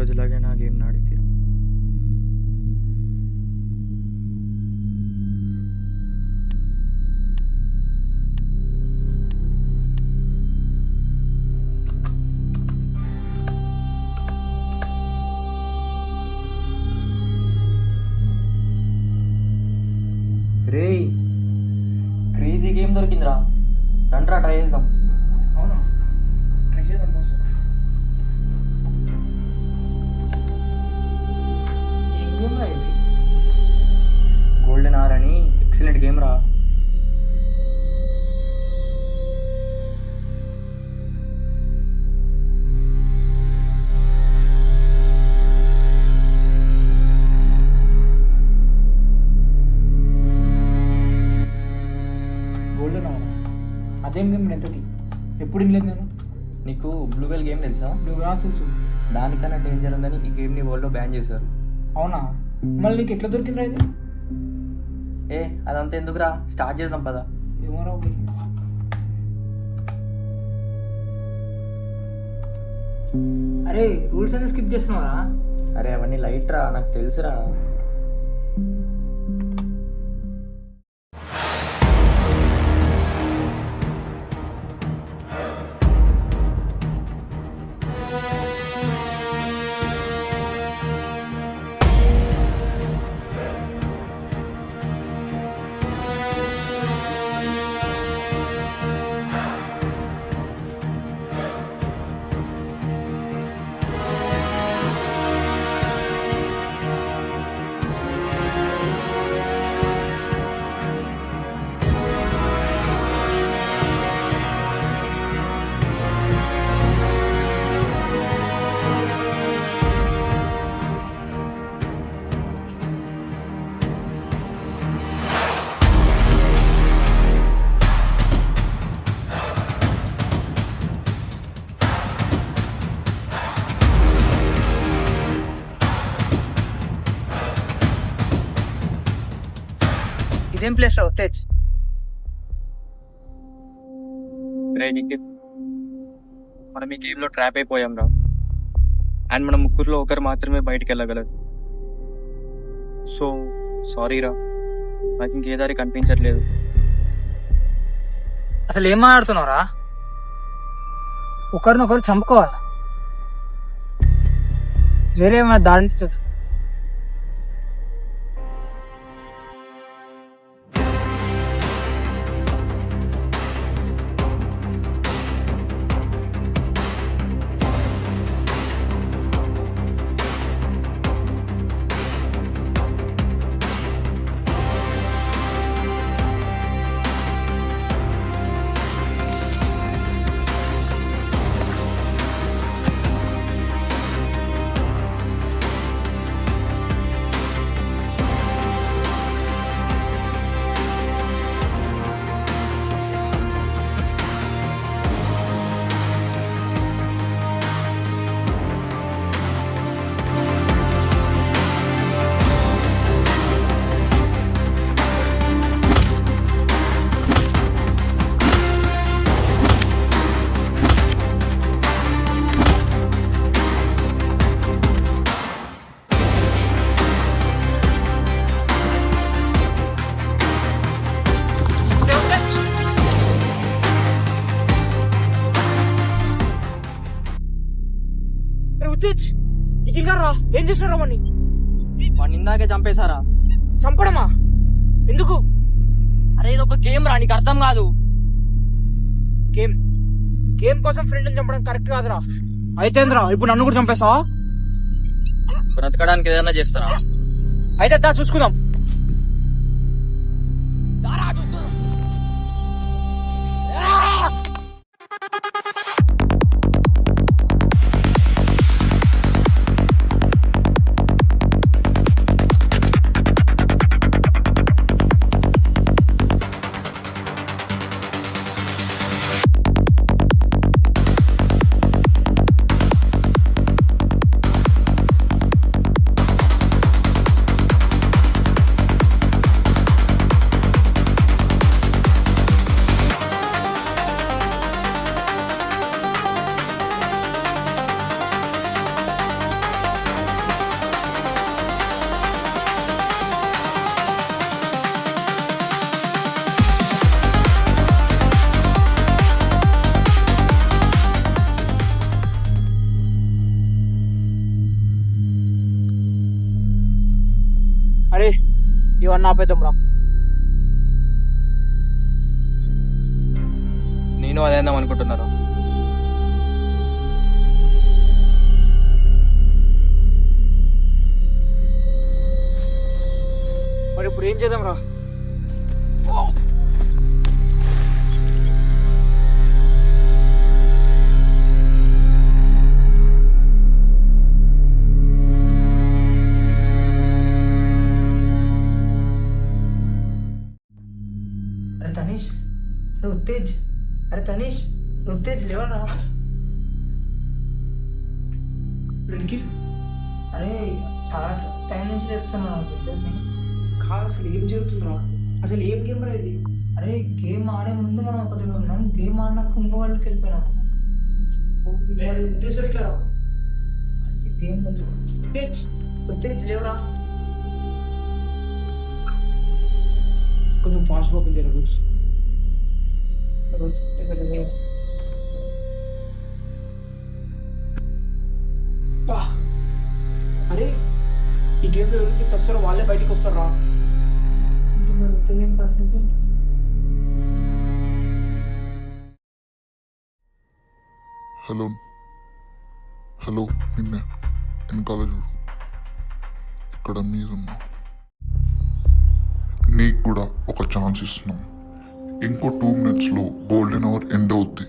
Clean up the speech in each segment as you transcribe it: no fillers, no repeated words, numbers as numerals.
రోజులాగే నా గేమ్ ఆడితే రే crazy game దొరికిందిరా, రండ్రా ట్రై చేద్దాం. అవునా, ట్రై చేద్దాం బాస్. ఏం గేమ్ రా ఇది? గోల్డెన్ ఆర్ అని ఎక్సలెంట్ గేమ్ రా. గోల్డెన్ అవరా? అదేం గేమ్ ఎంతకి ఎప్పుడు వినలేదు నేను. నీకు బ్లూవెల్ గేమ్ తెలుసా? నువ్వు రా తెలుసు. దానికన్నా డేంజర్ ఉందని ఈ గేమ్ని వరల్డ్లో బ్యాన్ చేశారు. అవునా, మళ్ళీ నీకు ఎట్లా దొరికిందిరా ఇది? ఏ అదంతా ఎందుకురా, స్టార్ట్ చేద్దాం పదా. ఏమోరా పోయి. అరే రూల్స్ అన్ని స్కిప్ చేస్తున్నావరా? అరే అవన్నీ లైట్ రా, నాకు తెలుసురా. ఇదేం ప్లేస్ రా ఉత్తేజ్? రే నిఖిల్, మనం ఈ గేమ్లో ట్రాప్ అయిపోయాం రా. అండ్ మన ముగ్గురులో ఒకరు మాత్రమే బయటికి వెళ్ళగలరు. సో సారీ రా, నాకు ఇంకే దారి కనిపించట్లేదు. అసలు ఏం మాట్లాడుతున్నావురా? ఒకరినొకరు చంపుకోవాలా? వేరే ఏమైనా దారి చూద్దాం. ఏం చేస్తున్నారా వాడిని? వాడిని ఇందాకే చంపేశారా? చంపడమా? ఎందుకు? అరే ఇది ఒక గేమ్ రా, నీకు అర్థం కాదు. గేమ్ గేమ్ కోసం ఫ్రెండ్ చంపడం కరెక్ట్ కాదురా. అయితేంద్రా ఇప్పుడు నన్ను కూడా చంపేస్తావా? బ్రతకడానికి ఏదైనా చేస్తారా? అయితే దా చూసుకుందాం. ఇవన్నీ ఆపేద్దాం రా. నేను అదే అందాం అనుకుంటున్నారా. మరి ఇప్పుడు ఏం చేద్దాం రా? అరే తనీష్, అరే ఉత్తేజ్, అరే తనీష్, ఉత్తేజ్ లేవరా. అరే చాలా టైం నుంచి చెప్తున్నా కాదు, అసలు ఏం జరుగుతుందిరా? అసలు ఏం గేమ్ రా ఇది? అరే గేమ్ ఆడే ముందు మనం ఒక దగ్గర ఉన్నాం, గేమ్ ఆడినాక ఇంకో వాళ్ళకి వెళ్ళిపోయినాం. ఉద్దేశం ఇట్లా రా. అంటే గేమ్ తెలుసు. ఉత్తేజ్, ఉత్తేజ్ లేవరా. కొంచెం ఫాస్ట్ ఓపెన్ చేయరా రూట్స్. అరే ఈ గేమ్లో ఎవరైతే చస్తారో వాళ్ళే బయటికి వస్తారా? ఉత్తేజ్ పరిస్థితి. హలో హలో, నిన్నే వెనకాల చూడు, ఇక్కడ మీరున్నా. నీకు కూడా ఒక ఛాన్స్ ఇస్తున్నాం. ఇంకో 2 minutesలో గోల్డెన్ అవర్ ఎండ్ అవుద్ది.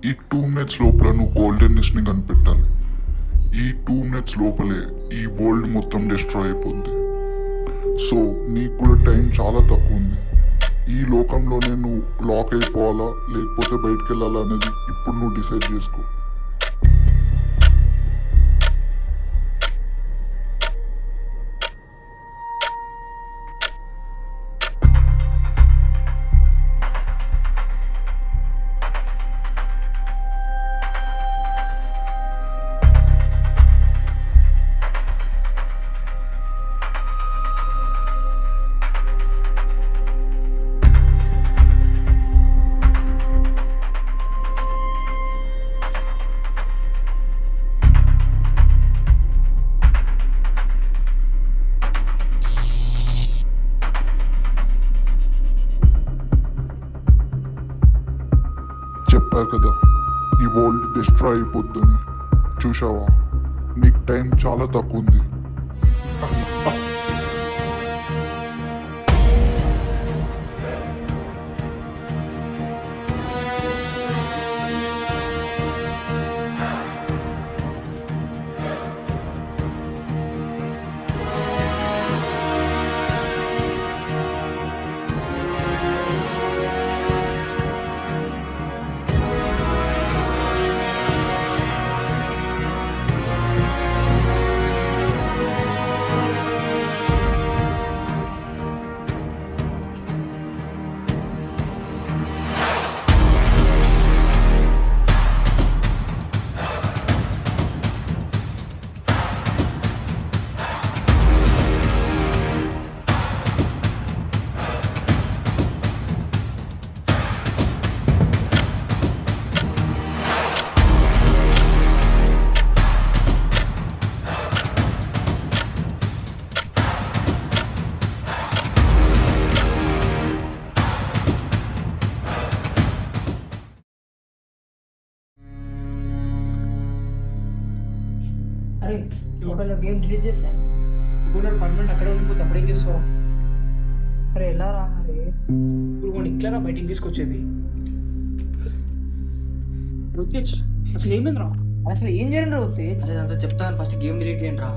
ఈ 2 minutes లోపల నువ్వు గోల్డెన్నెస్ని కనిపెట్టాలి. ఈ 2 minutes లోపలే ఈ వరల్డ్ మొత్తం డిస్ట్రాయ్ అయిపోద్ది. సో నీకు కూడా టైం చాలా తక్కువ ఉంది. ఈ లోకంలోనే నువ్వు లాక్ అయిపోవాలా లేకపోతే బయటకు వెళ్ళాలా అనేది ఇప్పుడు నువ్వు డిసైడ్ చేసుకో. చెప్పా కదా ఈ వరల్డ్ డిస్ట్రాయ్ అయిపోద్దని. చూసావా, నీకు టైం చాలా తక్కువ ఉంది. అరే ఒకవేళ గేమ్ డిలీట్ చేస్తా. ఇప్పుడు నాకు పర్మనెంట్ అక్కడే ఉండిపోతే అప్పుడేం చేస్తావా? అరే ఎలా రా మరి. ఇప్పుడు వాడిని ఇట్లా బయటికి తీసుకొచ్చేది. ఉత్తేజ్, అసలు ఏమైందిరా? అసలు ఏం జరిగింది రా ఉత్తేజ్? అరే అంతా చెప్తాను, ఫస్ట్ గేమ్ డిలీట్ చేయండి రా.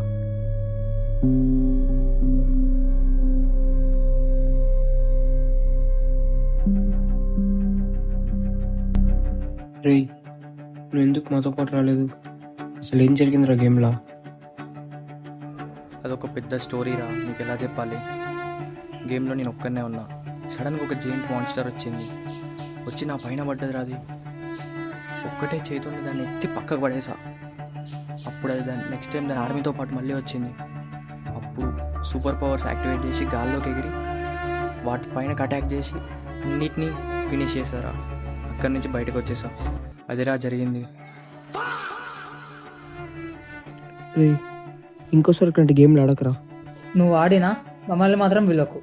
రే, నువ్వు ఎందుకు మాతో పాటు రాలేదు? అసలు ఏం జరిగిందిరా గేమ్లా? అదొక పెద్ద స్టోరీరా, నీకు ఎలా చెప్పాలి. గేమ్లో నేను ఒక్కనే ఉన్నా. సడన్గా ఒక జెయింట్ మాన్స్టర్ వచ్చింది. వచ్చి నా పైన పడ్డది రాది. ఒక్కటే చేతుని దాన్ని ఎత్తి పక్కకు పడేసా. అప్పుడు అది దాన్ని నెక్స్ట్ టైం దాని ఆర్మీతో పాటు మళ్ళీ వచ్చింది. అప్పుడు సూపర్ పవర్స్ యాక్టివేట్ చేసి గాల్లోకి ఎగిరి వాటి పైన అటాక్ చేసి అన్నిటినీ ఫినిష్ చేశారా. అక్కడి నుంచి బయటకు వచ్చేసా. అదిరా జరిగింది. రే, ఇంకోసారి ఇట్లాంటి గేమ్లు ఆడకరా. నువ్వు ఆడినా మమ్మల్ని మాత్రం పిలవకు.